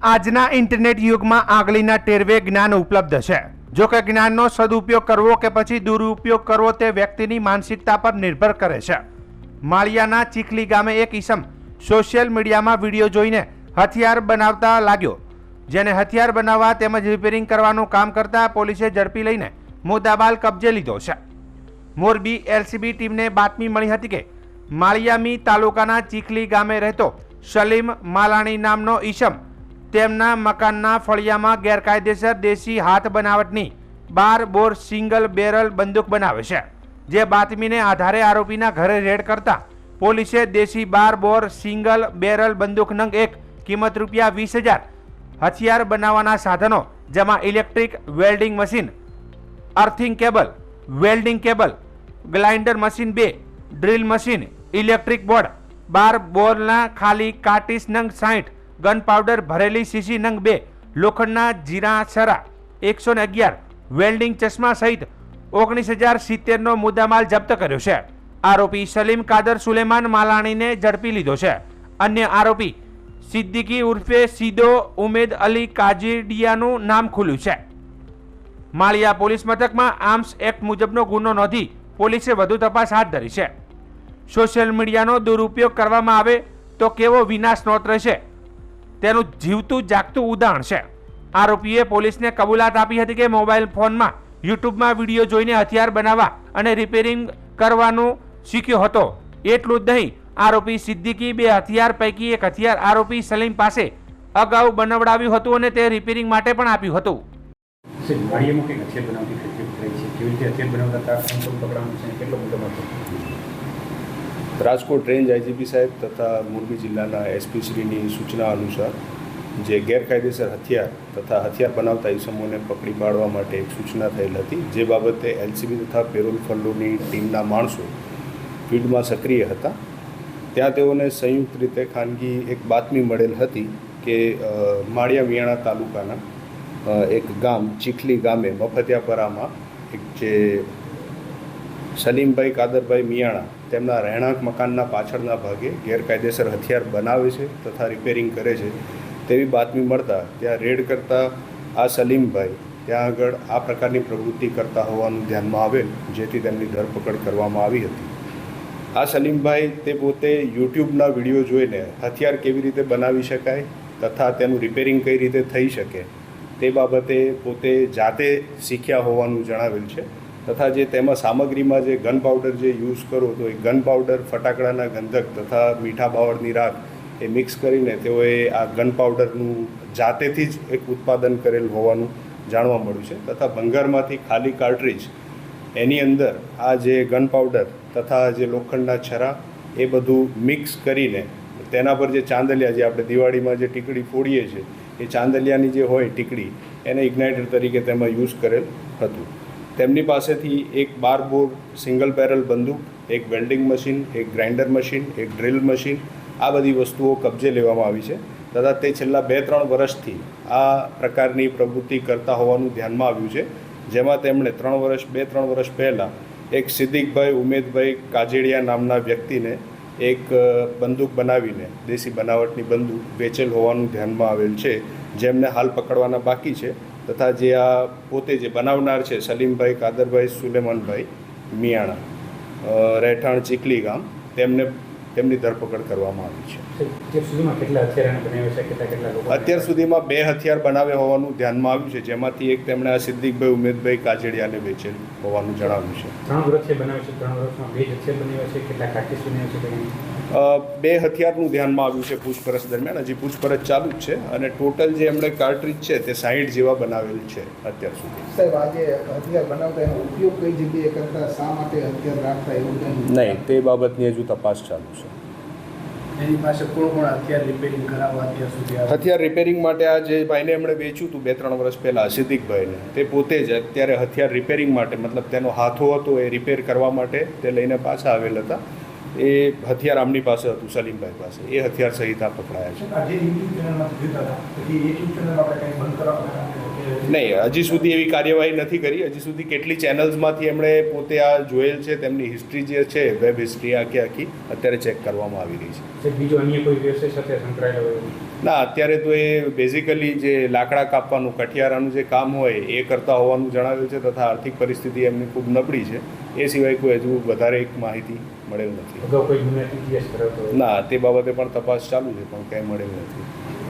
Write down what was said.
આજના ઇન્ટરનેટ યુગમાં આંગળીના ટેરવે જ્ઞાન ઉપલબ્ધ છે. જો કે જ્ઞાનનો સદુપયોગ કરવો કે પછી દુરુપયોગ કરવો તે વ્યક્તિની માનસિકતા પર નિર્ભર કરે છે. માળિયાના ચીખલી ગામે એક ઈસમ સોશિયલ મીડિયામાં વિડીયો જોઈને હથિયાર બનાવતા લાગ્યો, જેને હથિયાર બનાવવા તેમજ રિપેરિંગ કરવાનું કામ કરતા પોલીસે ઝડપી લઈને મુદ્દામાલ કબજે લીધો છે. મોરબી એલસીબી ટીમને બાતમી મળી હતી કે માળિયામી તાલુકાના ચીખલી ગામે રહેતો સલીમ માલાણી નામનો ઈસમ તેમના મકાનના ફળિયામાં ગેરકાયદેસર દેશી હાથ બનાવટની 12 બોર સિંગલ બેરલ બંદૂક બનાવે છે. જે બાતમીને આધારે આરોપીના ઘરે રેડ કરતા પોલીસે દેશી 12 બોર સિંગલ બેરલ બંદૂક નંગ 1 કિંમત ₹20,000, હથિયાર બનાવવાના સાધનો જેમાં electric welding machine, earthing cable, welding cable, grinder machine 2, drill machine, electric board, 12 બોરના ખાલી કાર્ટીસ નંગ 60, ગન પાવડર ભરેલી સીસી નંગ 2, લોખંડના જીરા છરા 111, વેલ્ડિંગ ચશ્મા સહિત 19,070નો મુદ્દામાલ જપ્ત કર્યો છે. આરોપી સલીમ કાદર સુલેમાન માલાણીને ઝડપી લીધો છે. અન્ય આરોપી સિદ્દીકી ઉર્ફે સીદો ઉમેદ અલી કાજીડિયાનું નામ ખુલ્યું છે. માળિયા પોલીસ મથકમાં આર્મ્સ એક્ટ મુજબનો ગુનો નોંધી પોલીસે વધુ તપાસ હાથ ધરી છે. સોશિયલ મીડિયાનો દુરુપયોગ કરવામાં આવે તો કેવો વિનાશ નોતરે છે તેનું જીવતું જાગતું ઉદાહરણ છે. આરોપીએ પોલીસને કબૂલાત આપી હતી કે મોબાઈલ ફોનમાં યુટ્યુબમાં વિડીયો જોઈને હથિયાર બનાવવા અને રિપેરિંગ કરવાનું શીખ્યો હતો. એટલું જ નહીં, આરોપી સિદ્દીકી 2 હથિયાર પૈકી એક હથિયાર આરોપી સલીમ પાસે અગાઉ બનાવડાવ્યું હતું અને તે રિપેરિંગ માટે પણ આપ્યું હતું. રાજકોટ રેન્જ આઈજીપી સાહેબ તથા મોરબી જિલ્લાના એસપી શ્રીની સૂચના અનુસાર જે ગેરકાયદેસર હથિયાર તથા હથિયાર બનાવતા ઇસમોને પકડી પાડવા માટે એક સૂચના થયેલ હતી. જે બાબતે એલસીબી તથા પેરોલ ફંડોની ટીમના માણસો ફિલ્ડમાં સક્રિય હતા. ત્યાં તેઓને સંયુક્ત રીતે ખાનગી એક બાતમી મળેલ હતી કે માળિયા મિયાણા તાલુકાના એક ગામ ચીખલી ગામે મફતિયાપરામાં એક જે સલીમભાઈ કાદરભાઈ મિયાણા તેમના રહેણાંક મકાનના પાછળના ભાગે ગેરકાયદેસર હથિયાર બનાવે છે તથા રિપેરિંગ કરે છે તેવી બાતમી મળતા ત્યાં રેડ કરતા આ સલીમભાઈ ત્યાં આગળ આ પ્રકારની પ્રવૃત્તિ કરતા હોવાનું ધ્યાનમાં આવેલ, જેથી તેમની ધરપકડ કરવામાં આવી હતી. આ સલીમભાઈ તે પોતે યુટ્યુબના વિડીયો જોઈને હથિયાર કેવી રીતે બનાવી શકાય તથા તેનું રિપેરિંગ કઈ રીતે થઈ શકે તે બાબતે પોતે જાતે શીખ્યા હોવાનું જણાવેલ છે. તથા જે તેમાં સામગ્રીમાં જે ગન પાવડર જે યુઝ કરો તો એ ગન પાવડર, ફટાકડાના ગંધક તથા મીઠા બાવળની રાખ એ મિક્સ કરીને તેઓએ આ ગન પાવડરનું જાતેથી જ એક ઉત્પાદન કરેલ હોવાનું જાણવા મળ્યું છે. તથા ભંગારમાંથી ખાલી કાર્ટ્રીજ એની અંદર આ જે ગન પાવડર તથા જે લોખંડના છરા એ બધું મિક્સ કરીને તેના પર જે ચાંદલિયા જે આપણે દિવાળીમાં જે ટીકડી ફોડીએ છીએ એ ચાંદલિયાની જે હોય ટીકડી એને ઇગ્નાઇટર તરીકે તેમાં યુઝ કરેલ હતું. તેમની પાસેથી એક 12 બોર સિંગલ બેરલ બંદૂક, એક વેલ્ડિંગ મશીન, એક ગ્રાઇન્ડર મશીન, એક ડ્રિલ મશીન આ બધી વસ્તુઓ કબજે લેવામાં આવી છે. તથા તે છેલ્લા 2-3 વર્ષથી આ પ્રકારની પ્રવૃત્તિ કરતા હોવાનું ધ્યાનમાં આવ્યું છે. જેમાં તેમણે 2-3 વર્ષ પહેલાં એક સિદ્દીકભાઈ ઉમેદભાઈ કાજીડિયા નામના વ્યક્તિને એક બંદૂક બનાવીને દેશી બનાવટની બંદૂક વેચેલ હોવાનું ધ્યાનમાં આવેલ છે, જેમને હાલ પકડવાના બાકી છે. તથા જે આ પોતે જે બનાવનાર છે સલીમભાઈ કાદરભાઈ સુલેમાનભાઈ મિયાણા રહેઠાણ ચીખલી ગામ તેમની ધરપકડ કરવામાં આવી છે. અત્યાર સુધીમાં 2 હથિયાર બનાવ્યા હોવાનું ધ્યાનમાં આવ્યું છે, જેમાંથી એક તેમણે આ સિદ્દીકભાઈ ઉમેદભાઈ કાજડિયાને વેચેલ હોવાનું જણાવ્યું છે. 3 વર્ષથી બનાવ્યું છે. 3 વર્ષમાં 2 હથિયાર બનાવ્યા છે. કેટલા કાર્ટીસ બનાવ્યા છે? 2 હથિયારનું ધ્યાનમાં આવ્યું છે પૂછપરછ દરમિયાન. હજી પૂછપરછ ચાલુ જ છે અને ટોટલ જે એમણે કાર્ટ્રીજ છે તે 60 જેવા બનાવેલ છે અત્યાર સુધી. સાહેબ, આજે હથિયાર બનાવતા એનો ઉપયોગ કઈ જગ્યાએ કરતા, શા માટે હથિયાર રાખતા એવું નહીં, તે બાબતની હજુ તપાસ ચાલુ છે. એની પાસે કોણ હથિયાર રિપેરિંગ કરાવવા અત્યાર સુધી? હથિયાર રિપેરિંગ માટે આ જે ભાઈને એમણે વેચ્યું હતું 2-3 વર્ષ પહેલાં સિદ્દીકભાઈને, તે પોતે જ અત્યારે હથિયાર રિપેરિંગ માટે મતલબ તેનો હાથો હતો એ રિપેર કરવા માટે તે લઈને પાછા આવેલ હતા. એ હથિયાર આમની પાસે હતું સલીમભાઈ પાસે, એ હથિયાર સહિત આ પકડાયા છે. નહીં, હજી સુધી એવી કાર્યવાહી નથી કરી. હજી સુધી કેટલી ચેનલ્સમાંથી એમણે પોતે આ જોયેલ છે તેમની હિસ્ટ્રી જે છે વેબ હિસ્ટ્રી આખી અત્યારે ચેક કરવામાં આવી રહી છે. બીજો અન્ય કોઈ વ્યવસાય સાથે સંકળાયેલો હોય? ના, અત્યારે તો એ બેઝિકલી જે લાકડા કાપવાનું કઠિયારાનું જે કામ હોય એ કરતા હોવાનું જણાવ્યું છે તથા આર્થિક પરિસ્થિતિ એમની ખૂબ નબળી છે. એ સિવાય કોઈ હજુ વધારે એક માહિતી મળેલ નથી. અગાઉ કોઈ ગુનો ઇતિહાસ કરાવતો હોય? ના, તે બાબતે પણ તપાસ ચાલુ છે પણ કંઈ મળેલ નથી.